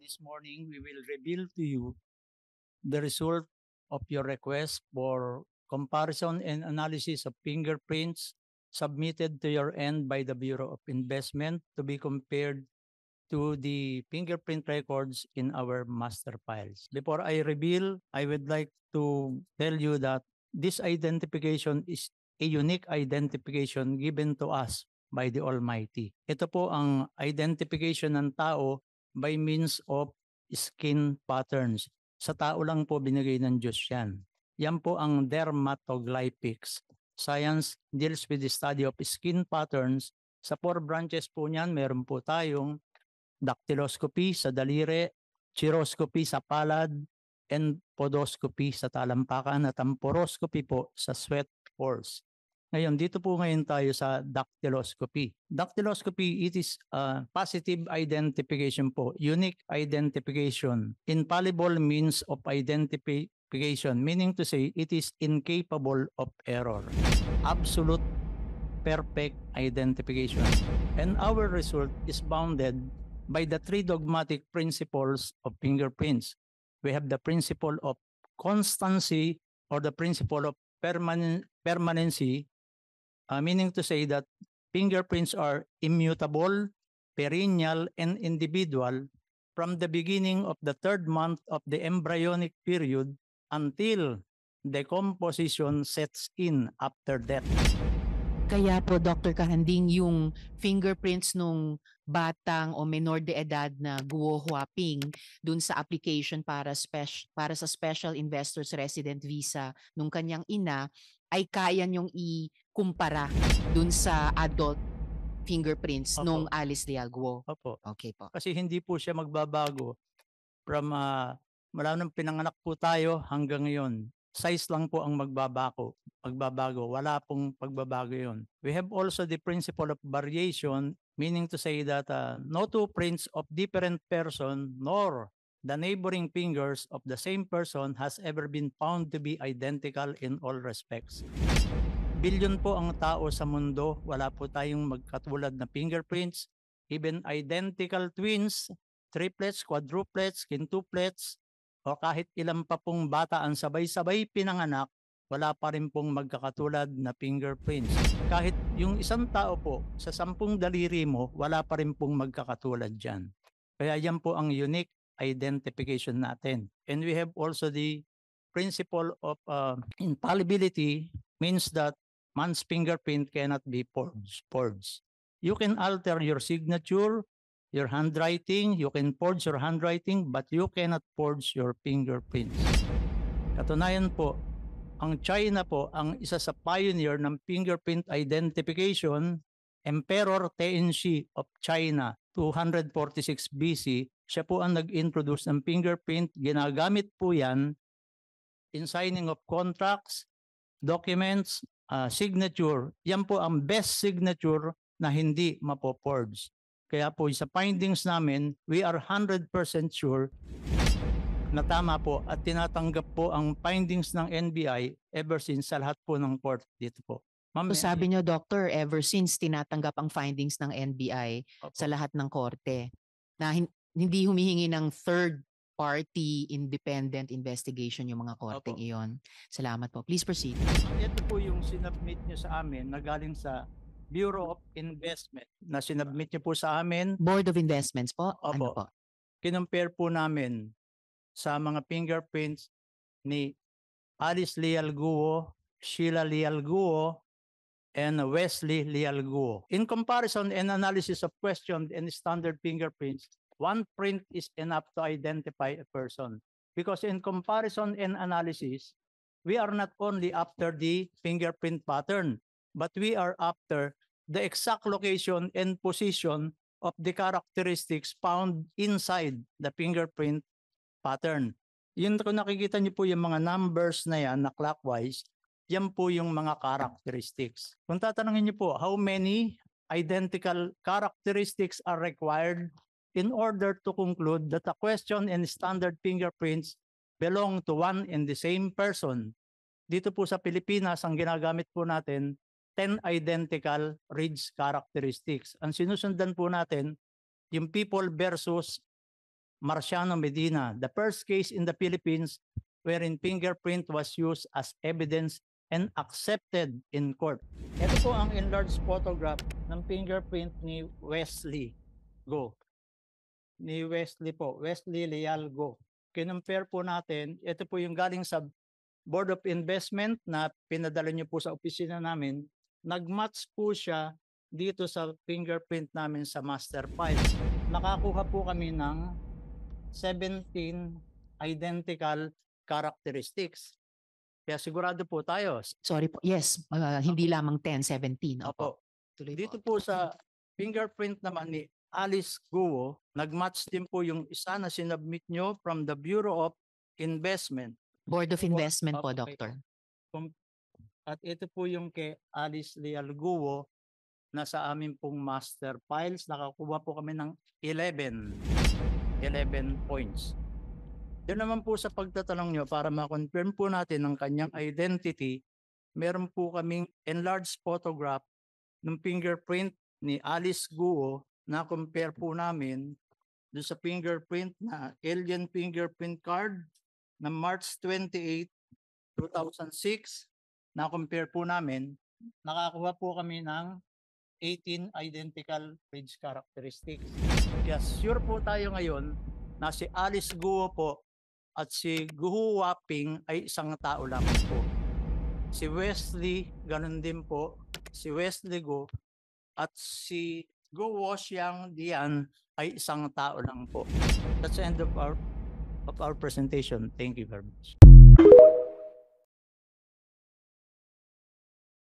this morning we will reveal to you the result of your request for comparison and analysis of fingerprints submitted to your end by the Bureau of Investment to be compared to the fingerprint records in our master files. Before I reveal, I would like to tell you that this identification is a unique identification given to us by the Almighty. Ito po ang identification ng tao by means of skin patterns. Sa tao lang po binigay ng Diyos yan. Yan po ang dermatoglyphics. Science deals with the study of skin patterns. Sa 4 branches po niyan, meron po tayong dactyloscopy sa daliri, chiroscopy sa palad, and podoscopy sa talampakan at ang poroscopy po sa sweat pores. Ngayon, dito po ngayon tayo sa dactyloscopy. Dactyloscopy, it is a positive identification po, unique identification, infallible means of identification, meaning to say it is incapable of error. Absolute perfect identification. And our result is bounded by the 3 dogmatic principles of fingerprints. We have the principle of constancy or the principle of permanency, meaning to say that fingerprints are immutable, perennial, and individual from the beginning of the 3rd month of the embryonic period until decomposition sets in after death. Kaya po, Dr. Kahanding, yung fingerprints nung batang o menor de edad na Guo Huaping dun sa application para sa Special Investors Resident Visa nung kanyang ina ay kaya niyong ikumpara dun sa adult fingerprints Opo. nung Alice Leal Guo. Opo. Okay po. Kasi hindi po siya magbabago from mula nung pinanganak po tayo hanggang ngayon. Size lang po ang magbabago. Wala pong pagbabago yun. We have also the principle of variation, meaning to say that no 2 prints of different person nor the neighboring fingers of the same person has ever been found to be identical in all respects. Bilyon po ang tao sa mundo, wala po tayong magkatulad na fingerprints, even identical twins, triplets, quadruplets, quintuplets, o kahit ilan pa pong bata ang sabay-sabay pinanganak, wala pa rin pong magkakatulad na fingerprints. Kahit yung isang tao po, sa 10 daliri mo, wala pa rin pong magkakatulad dyan. Kaya yan po ang unique identification natin. And we have also the principle of infallibility, means that man's fingerprint cannot be forged. You can alter your signature, your handwriting, you can forge your handwriting, but you cannot forge your fingerprints. Katunayan po, ang China po ang isa sa pioneer ng fingerprint identification. Emperor Tenzin of China, 246 BC, siya po ang nag-introduce ng fingerprint. Ginagamit po yan in signing of contracts, documents, signature. Yan po ang best signature na hindi mapo-forge. Kaya po sa findings namin, we are 100% sure na tama po at tinatanggap po ang findings ng NBI ever since sa lahat po ng court dito po. So sabi niyo, Doctor, ever since tinatanggap ang findings ng NBI sa lahat ng korte na hindi humihingi ng third party independent investigation yung mga korteng iyon. Salamat po. Please proceed. Ito po yung sinubmit niyo sa amin na galing sa Bureau of Investment na sinubmit niyo po sa amin. Board of Investments po? Opo. Ano po? Kinumpare po namin sa mga fingerprints ni Alice Leal Guo, Sheila Leal Guo, and Wesley Leal Guo. In comparison and analysis of questioned and standard fingerprints, 1 print is enough to identify a person. Because in comparison and analysis, we are not only after the fingerprint pattern, but we are after the exact location and position of the characteristics found inside the fingerprint pattern. Yun kung nakikita niyo po yung mga numbers na yan na clockwise, yan po yung mga characteristics. Kung tatanungin niyo po, how many identical characteristics are required in order to conclude that a question and standard fingerprints belong to one and the same person? Dito po sa Pilipinas, ang ginagamit po natin, 10 identical ridge characteristics. Ang sinusundan po natin, yung people versus Marciano Medina, the first case in the Philippines wherein fingerprint was used as evidence and accepted in court. Ito po ang enlarged photograph ng fingerprint ni Wesley Go. Ni Wesley po, Wesley Leal Go. Kinumpare po natin, ito po yung galing sa Board of Investment na pinadala niyo po sa opisina namin. Nag-match po siya dito sa fingerprint namin sa master file. Nakakuha po kami ng 17 identical characteristics. Kaya sigurado po tayo. Sorry po. Yes, hindi lamang 10, 17. Opo. Tuloy Dito po. po sa fingerprint naman ni Alice Guo, nag-match din po yung isa na sinubmit nyo from the Bureau of Investment. Board of Investment po, Okay. Doctor. At ito po yung kay Alice Leal Guo na sa amin pong master files. Nakakuha po kami ng 11 points. Doon naman po sa pagtatanong nyo para ma-confirm po natin ang kanyang identity, meron po kaming enlarged photograph ng fingerprint ni Alice Guo na compare po namin doon sa fingerprint na alien fingerprint card na March 28, 2006. Na compare po namin, nakakuha po kami ng 18 identical page characteristics. Kaya sure po tayo ngayon na si Alice Guo po at si Guo Waping ay isang tao lamang po. Si Wesley, ganun din po. Si Wesley Go at si Guo Xiang Dian ay isang tao lang po. That's the end of our presentation. Thank you very much.